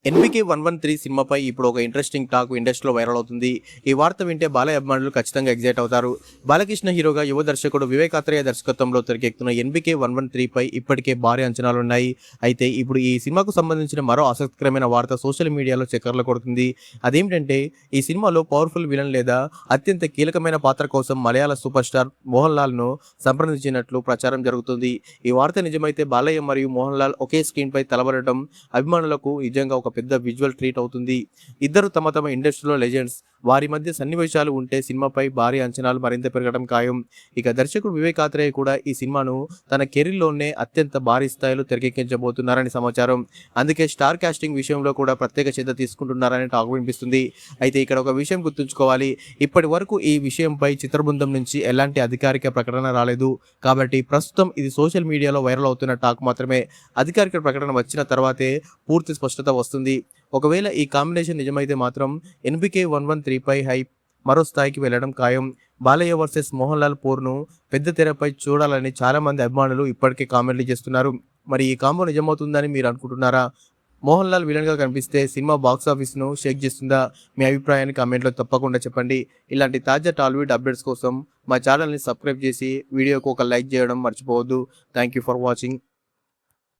NBK 113 సినిమాపై ఇప్పుడు ఒక ఇంట్రెస్టింగ్ టాక్ ఇండస్ట్రీలో వైరల్ అవుతుంది. ఈ వార్త వింటే బాలయ్య అభిమానులు ఖచ్చితంగా ఎగ్జైట్ అవుతారు. బాలకృష్ణ హీరోగా యువ దర్శకుడు వివేకాత్రేయ దర్శకత్వంలో తెరకెక్కుతున్న ఎన్బికే 113 పై ఇప్పటికే భారీ అంచనాలున్నాయి. అయితే ఇప్పుడు ఈ సినిమాకు సంబంధించిన మరో ఆసక్తికరమైన వార్త సోషల్ మీడియాలో చక్కర్లు కొడుతుంది. అదేమిటంటే ఈ సినిమాలో పవర్ఫుల్ విలన్ లేదా అత్యంత కీలకమైన పాత్ర కోసం మలయాళ సూపర్ స్టార్ మోహన్ లాల్ ను సంప్రదించినట్లు ప్రచారం జరుగుతుంది. ఈ వార్త నిజమైతే బాలయ్య మరియు మోహన్ లాల్ ఒకే స్క్రీన్ పై తలబడటం అభిమానులకు నిజంగా ఒక పెద్ద విజువల్ ట్రీట్ అవుతుంది. ఇద్దరు తమ తమ ఇండస్ట్రీలో లెజెండ్స్, వారి మధ్య సన్నివేశాలు ఉంటే సినిమాపై భారీ అంచనాలు మరింత పెరగడం ఖాయం. ఇక దర్శకుడు వివేకాత్రేయ కూడా ఈ సినిమాను తన కెరీర్లోనే అత్యంత భారీ స్థాయిలో తెరకెక్కించబోతున్నారని సమాచారం. అందుకే స్టార్ కాస్టింగ్ విషయంలో కూడా ప్రత్యేక శ్రద్ధ తీసుకుంటున్నారని టాక్ వినిపిస్తుంది. అయితే ఇక్కడ ఒక విషయం గుర్తుంచుకోవాలి. ఇప్పటి వరకు ఈ విషయంపై చిత్రబృందం నుంచి ఎలాంటి అధికారిక ప్రకటన రాలేదు. కాబట్టి ప్రస్తుతం ఇది సోషల్ మీడియాలో వైరల్ అవుతున్న టాక్ మాత్రమే. అధికారిక ప్రకటన వచ్చిన తర్వాతే పూర్తి స్పష్టత వస్తుంది. ఒకవేళ ఈ కాంబినేషన్ నిజమైతే మాత్రం ఎన్బికే 113 పై హైప్ మరో స్థాయికి వెళ్లడం ఖాయం. బాలయ్య వర్సెస్ మోహన్ లాల్ పోర్ను పెద్ద తెరపై చూడాలని చాలా మంది అభిమానులు ఇప్పటికే కామెంట్లు చేస్తున్నారు. మరి ఈ కాంబో నిజమవుతుందని మీరు అనుకుంటున్నారా? మోహన్ లాల్ విలన్ గా కనిపిస్తే సినిమా బాక్స్ ఆఫీస్ ను షేక్ చేస్తుందా? మీ అభిప్రాయాన్ని కామెంట్లో తప్పకుండా చెప్పండి. ఇలాంటి తాజా టాలీవుడ్ అప్డేట్స్ కోసం మా ఛానల్ని సబ్స్క్రైబ్ చేసి వీడియోకు ఒక లైక్ చేయడం మర్చిపోవద్దు. Thank you for watching.